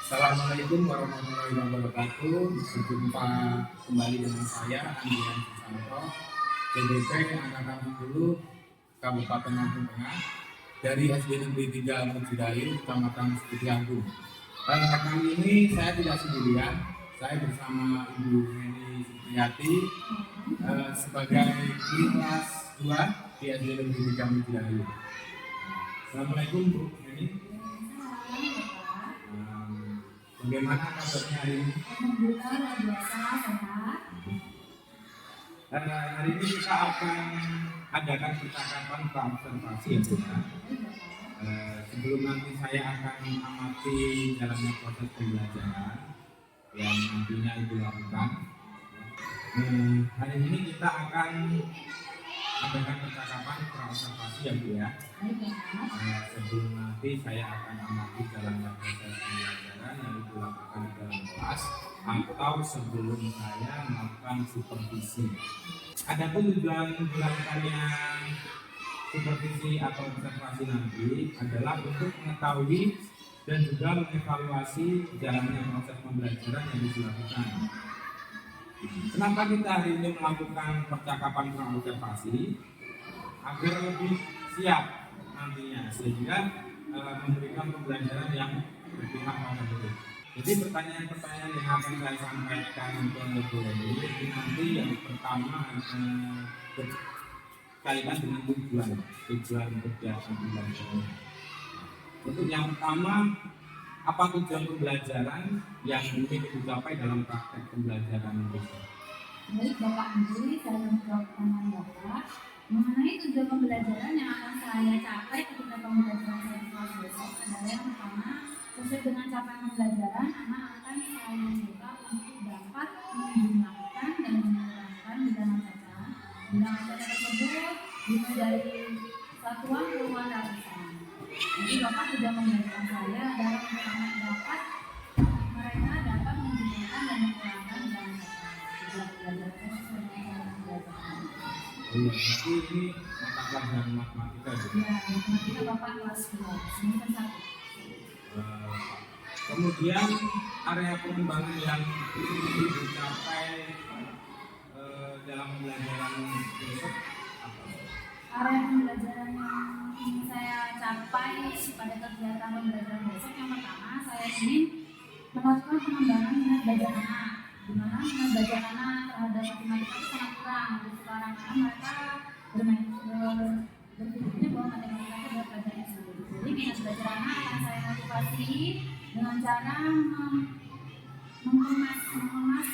Assalamualaikum warahmatullahi wabarakatuh. Berjumpa kembali dengan saya Andrian Susanto, CDP Angkatan 10 Kabupaten Lampung Tengah dari SD Negeri 3 Mujidayu, Kecamatan Setiagung. Kali ini saya tidak sendirian, saya bersama Ibu Neni Supriyati sebagai guru kelas 2 di SD Negeri 3 Mujidayu. Assalamualaikum Bu Neni. Bagaimana kabarnya hari ini? Alhamdulillah luar biasa sehat. Hari ini kita akan adakan percakapan observasi ya Bu. Sebelum nanti saya akan mengamati jalannya proses pembelajaran yang nantinya Ibu lakukan. Hari ini kita akan adakan percakapan observasi ya Bu ya. Sebelum nanti saya akan amati jalannya proses pembelajaran yang dilakukan di dalam kelas atau sebelum saya melakukan supervisi. Adapun tujuan dilakukannya supervisi atau observasi nanti adalah untuk mengetahui dan juga mengevaluasi jalannya proses pembelajaran yang dilakukan. Kenapa kita hari ini melakukan percakapan observasi? Agar lebih siap nantinya sehingga memberikan pembelajaran yang berpihak pada murid. Jadi pertanyaan-pertanyaan yang akan saya sampaikan untuk murid ini nanti yang pertama berkaitan dengan tujuan kegiatan pembelajaran. Untuk yang pertama, apa tujuan pembelajaran yang ingin dicapai dalam praktek pembelajaran itu? Baik Bapak Andri, saya menjawab pertanyaan Bapak mengenai tujuan pembelajaran yang akan saya capai ketika pembelajaran saya di kelas besok adalah yang pertama, sesuai dengan capaian pembelajaran, anak akan saya coba untuk dapat menggunakan dan menerapkan bidang acara. Bidang acara tersebut dimulai dari satuan puluhan ratusan. Jadi Bapak sudah mengajarkan saya adalah pertama dapat mereka dapat menggunakan dan menerapkan bidang acara. Tujuan pembelajaran sesuai dengan pembelajaran. Berarti ini mata pelajaran matematika gitu? Ya, matematika Bapak kelas 2, semester 1. Kemudian area pengembangan yang dicapai dalam pembelajaran besok apa? Area pembelajaran yang ingin saya capai pada kegiatan pembelajaran besok yang pertama, saya ingin melakukan pengembangan minat belajar anak, di mana minat belajar anak terhadap matematika itu sangat kurang. Di sekarang mereka berpikirnya bahwa matematika itu adalah pelajaran yang sulit. Jadi minat belajar anak akan saya motivasi dengan cara mengemas proses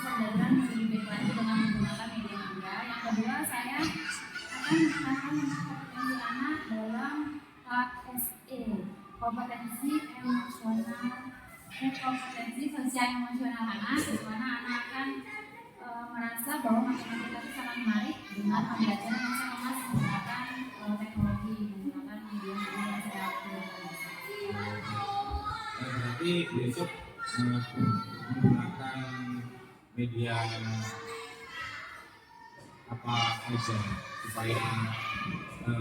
pembelajaran menjadi lebih baik lagi dengan menggunakan media. Yang kedua, saya akan mengenalkan kompetensi anak dalam KSE, kompetensi sosial emosional anak, di mana anak akan merasa bahwa matematika itu sangat menarik dengan pembelajaran yang sangat mas menggunakan teknologi, menggunakan media yang saya gunakan. Berarti besok menggunakan media apa saja supaya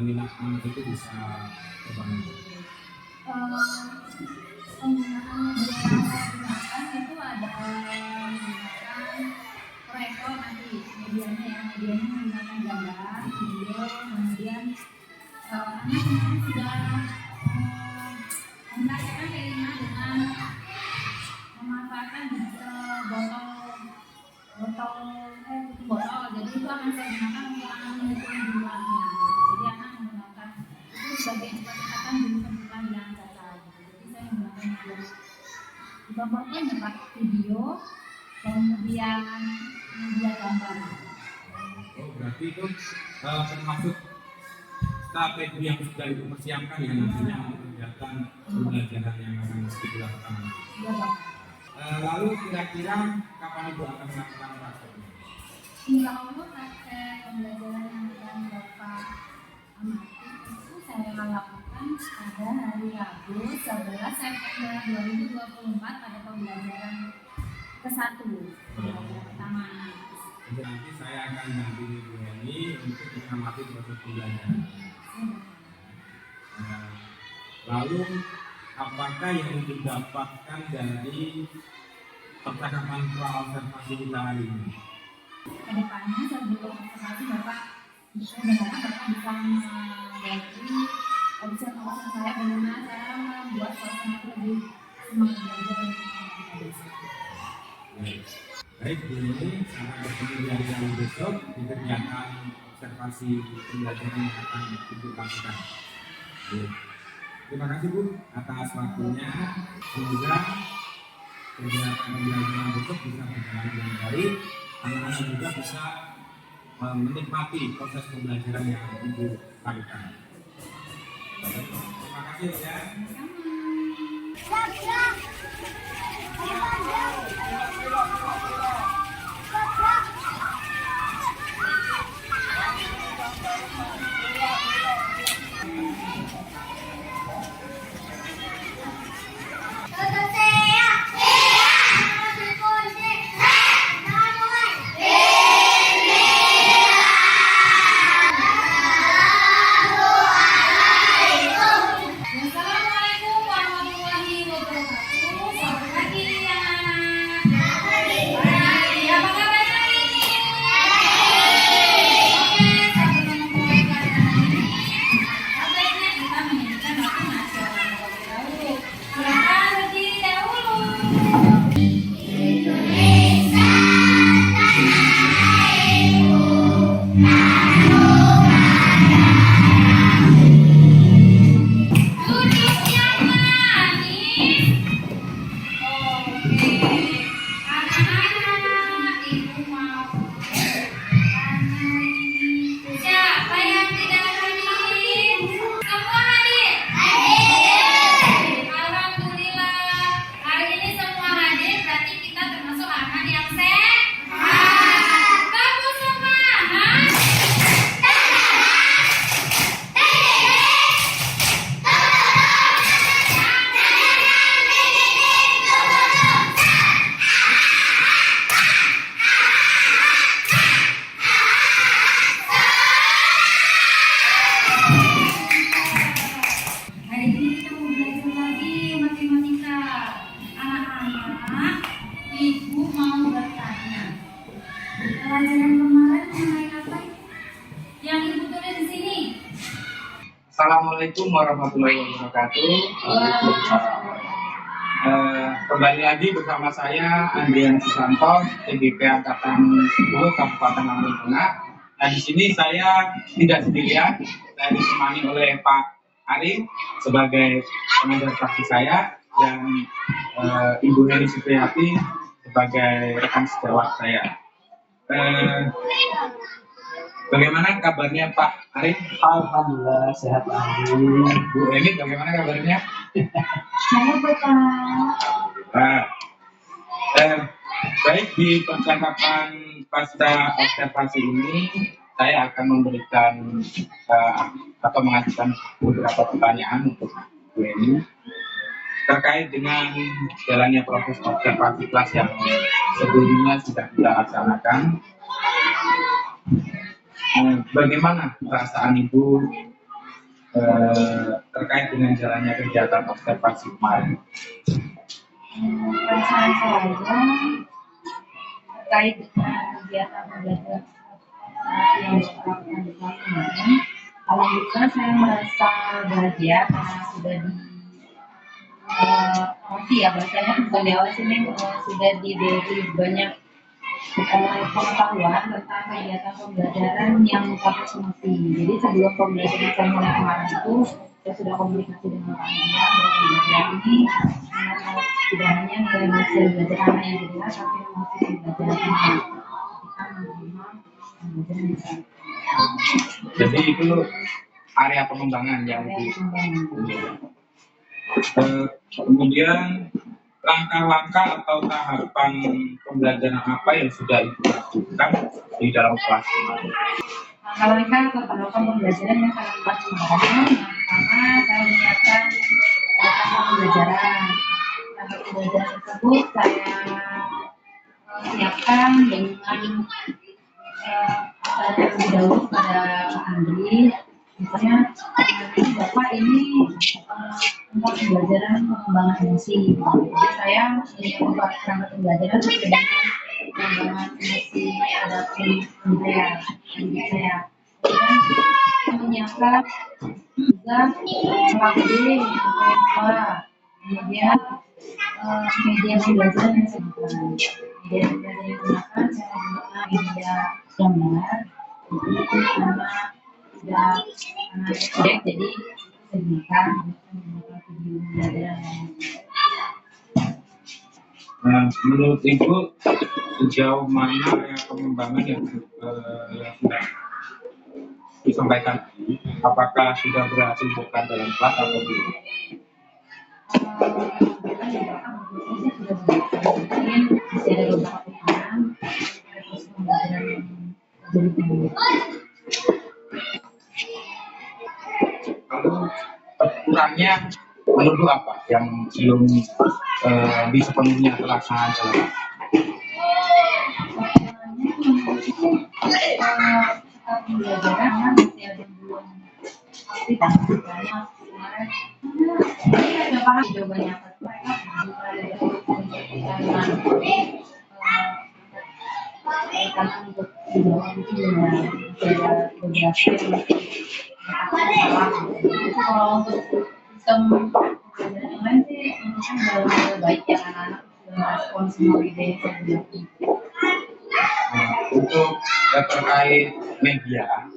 minat anak itu bisa terbangun. Penggunaan media yang saya gunakan itu ada menggunakan proyektor nanti medianya menggunakan gambar, video, kemudian anak sudah mempraktekkan Elina dengan memanfaatkan tutup botol. Jadi itu akan saya gunakan untuk anak mengukur jumlahnya. Jadi anak menggunakan itu sebagai percepatan jumlah yang cacat. Jadi saya menggunakan gambarnya video, kemudian media gambar. Oh, berarti itu termasuk strategi yang sudah dipersiapkan ya nantinya untuk kegiatan pembelajaran yang akan dilakukan. Iya Pak. Lalu kira-kira kapan Ibu akan melakukan prakteknya? Insya Allah praktek pembelajaran yang akan Bapak amati itu saya lakukan pada hari Rabu 11 September 2024 pada pembelajaran ke-1 pembelajaran pertama. Nanti saya akan dampingi Bu Neni untuk mengamati proses pembelajaran. Lalu apakah yang didapatkan dari percakapan pra-observasi kita hari ini? Kedepannya sebelum observasi Bapak, saya berharap Bapak bisa memberi observasi saya bagaimana cara membuat suasana itu lebih semangat belajar dan kita besok. Baik, ini akan bertemu di hari besok di kegiatan observasi pembelajaran yang akan Ibu lakukan. Terima kasih Bu atas waktunya. Semoga kegiatan pembelajaran besok bisa berjalan dengan baik. Anak-anak juga bisa menikmati proses pembelajaran yang Ibu lakukan. Terima kasih ya. Assalamualaikum warahmatullahi wabarakatuh. Selamat pagi anak-anak. Apa kabar hari ini? Oke, sebelum memulai pelajaran ini, sebaiknya kita menyanyikan lagu nasional terlebih dahulu. Silakan berdiri dahulu. Duduk yang manis. Oke, anak-anak, ibu mau karena ini siapa yang tidak hadir? Semua hadir? Alhamdulillah, hari ini semua hadir, berarti kita termasuk anak yang sehat. Kamu semangat? Hari ini kita mau belajar lagi matematika. Anak-anak, ibu mau bertanya. Pelajaran kemarin mengenai apa yang ibu tulis di sini? Assalamualaikum warahmatullahi wabarakatuh. Kembali lagi bersama saya Andrian Susanto, TGP Angkatan 10 Kabupaten Lampung Tengah. Nah, di sini saya tidak sendirian, saya ditemani oleh Pak Ari sebagai pengajar praksi saya dan Ibu Heri Supriyati sebagai rekan sejawat saya. Bagaimana kabarnya Pak Ari? Alhamdulillah sehat lagi. Bu Eni, bagaimana kabarnya? Saya Bapak. Baik, di percakapan pasca observasi ini saya akan memberikan atau mengajukan beberapa pertanyaan untuk Bu Eni terkait dengan jalannya proses observasi kelas yang sebelumnya sudah kita laksanakan. Bagaimana perasaan Ibu terkait dengan jalannya kegiatan observasi kemarin? Perasaan saya terkait dengan kegiatan belajar yang dilakukan di kelas kemarin, alhamdulillah saya merasa bahagia karena sudah ya bahasanya bukan diawasi ini sudah diberi banyak pengetahuan tentang kegiatan pembelajaran yang dapat semesti. Jadi sebelum pembelajaran saya mulai kemarin itu saya sudah komunikasi dengan Pak Nina bahwa pembelajaran ini tidak hanya dari hasil belajar anak yang dilihat, tapi masih pembelajaran anak kita menerima pembelajaran yang baik. Jadi itu area pengembangan yang kemudian langkah-langkah atau tahapan pembelajaran apa yang sudah Ibu lakukan di dalam kelas kemarin? Langkah-langkah atau tahapan pembelajaran yang saya lakukan kemarin, yang pertama saya menyiapkan tahapan pembelajaran. Tahapan pembelajaran tersebut saya siapkan dengan terlebih dahulu pada Pak Andri. Misalnya, Bapak ini tentang pembelajaran pengembangan emosi. Jadi saya punya perangkat pembelajaran terkait dengan pengembangan emosi adaptif saya. Dan menyiapkan juga KBD, apa, kemudian media belajar yang digunakan. Media belajar yang digunakan saya menggunakan media gambar. Jadi karena sudah pendek, jadi saya gunakan video belajar yang Menurut Ibu sejauh mana pengembangan yang sudah disampaikan, apakah sudah berhasil bukan dalam kelas atau belum? masih ada beberapa kekurangan terus pembelajaran yang jadi penting. Lalu kurangnya menurut apa yang belum sepenuhnya terlaksana dalam Pembelajaran masih ada yang belum pasti dan misalnya kemarin saya paham jawabannya apa mereka karena untuk dijawab itu ada beberapa yang salah. Kalau untuk sistem pembelajaran yang lain sih mungkin udah baik ya, anak-anak sudah merespon semua ide yang saya berikan. untuk terkait media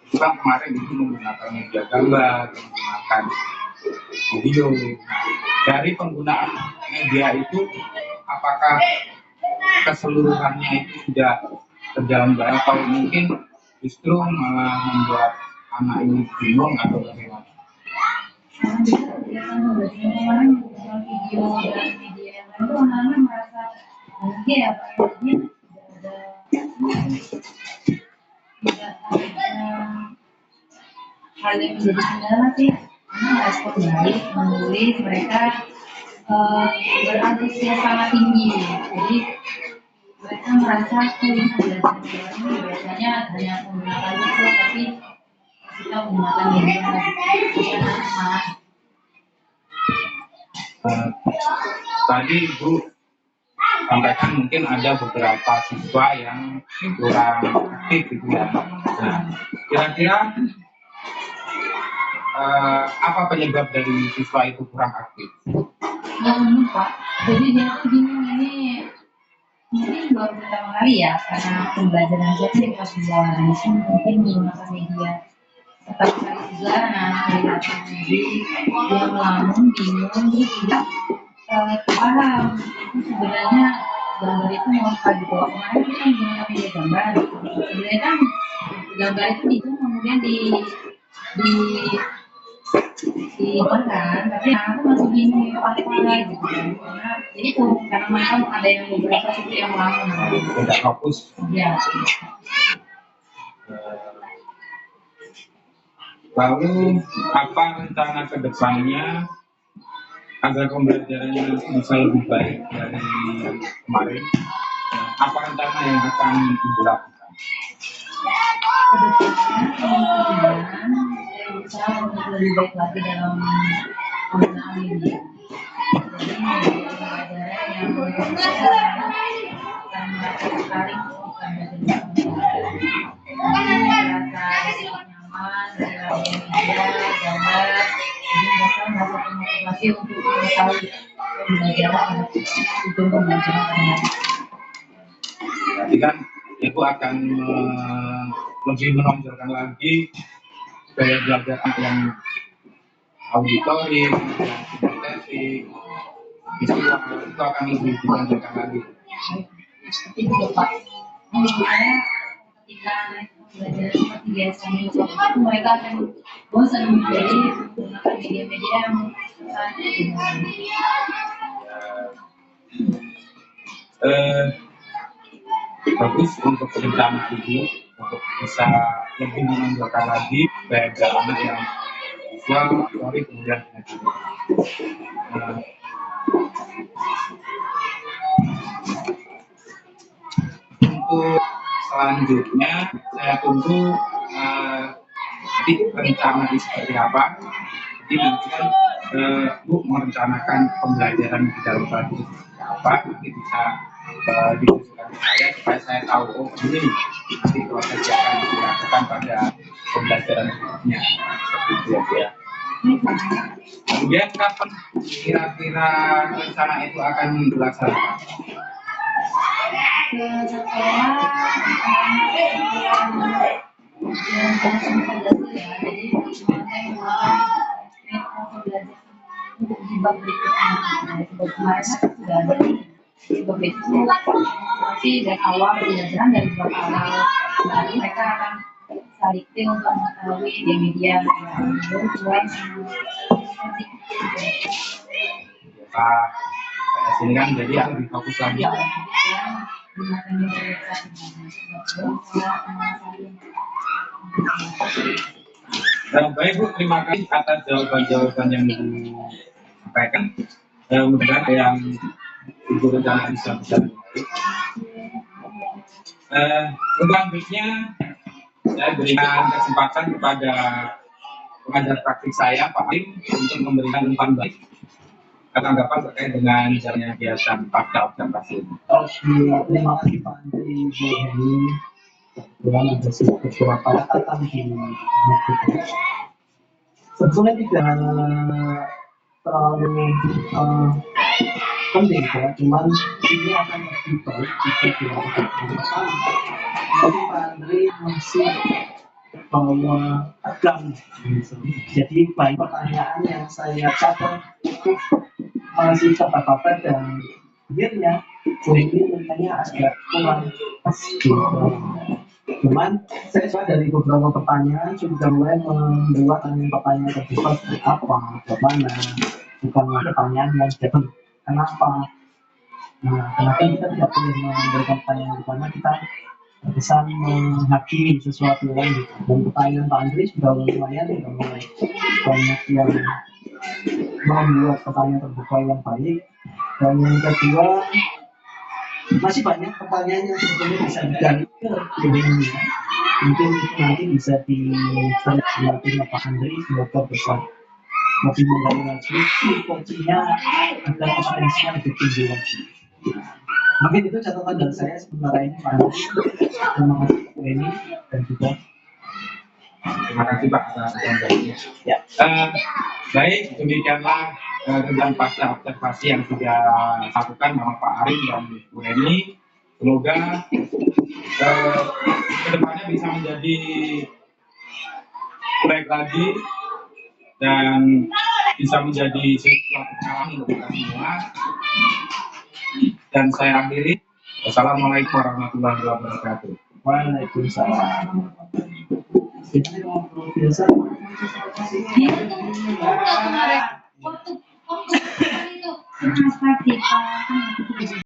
itu kan kemarin itu menggunakan media gambar, menggunakan video. Dari penggunaan media itu, apakah keseluruhannya itu sudah berjalan baik atau mungkin justru malah membuat anak ini bingung atau bagaimana? Kegiatan belajar kemarin dengan video dan media yang lain itu anak-anak merasa bahagia ya Pak, jadinya tidak ada hal yang menjadi kendala sih, karena respon baik, menulis mereka berantusias sangat tinggi, jadi mereka merasa ini belajar ini biasanya hanya menggunakan buku tapi kita menggunakan media semangat. Tadi Ibu sampaikan mungkin ada beberapa siswa yang kurang aktif gitu ya. Nah, kira-kira apa penyebab dari siswa itu kurang aktif? Pak, jadi dia tuh bingung ini mungkin baru pertama kali ya, karena pembelajaran saya di kelas 2 langsung mungkin menggunakan media. Pertama kali juga anak-anak melihat sendiri dia melamun, bingung, terus tidak paham itu sebenarnya gambar itu mau apa gitu. Kemarin kita menggunakan media gambar, sebenarnya kan gambar itu kemudian kan, tapi aku masih bingung apa gitu kan. Jadi itu karena mereka ada yang beberapa siswa yang melamun, Tidak fokus. ya. Lalu apa rencana ke depannya agar pembelajarannya bisa lebih baik dari kemarin? Apa rencana yang akan Ibu lakukan? Kedepannya saya berusaha untuk lebih baik lagi dalam penggunaan media. Jadi media pembelajaran yang saya akan merasa tertarik bukan belajar merasa nyaman dengan media gambar, jadi mereka merasa termotivasi untuk mengetahui pembelajaran ujung pembelajaran. Berarti kan Ibu akan lebih menonjolkan lagi gaya belajar yang auditori, yang kinestetik, visual itu akan lebih ditonjolkan lagi. Seperti itu Pak. Menurut saya ketika belajar seperti biasanya itu mereka akan bosan, jadi menggunakan media-media yang Bagus untuk rencana Ibu untuk bisa lebih menonjolkan lagi gaya anak yang visual, auditori, kemudian kinetik. Untuk selanjutnya saya tunggu nanti rencana seperti apa. Jadi nanti kan Bu merencanakan pembelajaran di dalam kelas itu seperti apa, nanti bisa disusulkan ke saya supaya saya tahu oh ini nanti proses yang akan dilakukan pada pembelajaran berikutnya seperti itu ya Bu ya. Kemudian kapan kira-kira rencana itu akan dilaksanakan? Untuk di bab berikutnya, sebab kemarin kan sudah ada di bab itu, tapi dari awal pembelajaran dari bab awal, baru mereka akan saling untuk mengetahui di media baru buat seperti itu. Pak sini kan jadi yang lebih fokus lagi. Baik Bu, terima kasih atas jawaban-jawaban yang disampaikan. Mudah-mudahan yang Ibu rencana bisa berjalan baik. Untuk selanjutnya saya berikan kesempatan kepada pengajar praktik saya Pak Alim untuk memberikan umpan balik tanggapan terkait dengan jalannya kegiatan pasca observasi ini. Terima kasih Pak Andri, Bu Heni. Kebetulan ada beberapa catatan di buku. Sebetulnya tidak terlalu penting ya, cuman ini akan lebih baik jika dilakukan. Jadi Pak Andri masih bahwa tegang. Jadi banyak pertanyaan yang saya catat itu masih terbatas dan akhirnya ini mintanya agak kurang pas gitu. Cuman saya coba dari beberapa pertanyaan sudah mulai membuat pertanyaan terbuka seperti apa, bagaimana, bukan pertanyaan yang jatuh kenapa. Nah, kenapa kita tidak boleh memberikan pertanyaan di mana kita bisa menghakimi sesuatu yang gitu. Dan pertanyaan Pak Andri sudah lumayan, sudah mulai banyak yang membuat pertanyaan terbuka yang baik. Dan yang kedua, masih banyak pertanyaan yang sebetulnya bisa digali ke dirinya. Mungkin itu nanti bisa dilatih Pak Andri, semoga bisa lebih menggali lagi fungsinya agar efisiensinya lebih tinggi lagi. Mungkin itu catatan dari saya sementara ini Pak Andri. Terima kasih Bu Eni dan juga Terima kasih Pak atas jawabannya. Ya. Baik, demikianlah tentang pasca observasi yang sudah dilakukan oleh Pak Arim dan Bu Eni. Semoga kedepannya bisa menjadi baik lagi dan bisa menjadi sesuatu pengalaman untuk kita semua. Dan saya akhiri. Wassalamualaikum warahmatullahi wabarakatuh. Waalaikumsalam. Biasa. Waktu itu kenapa kita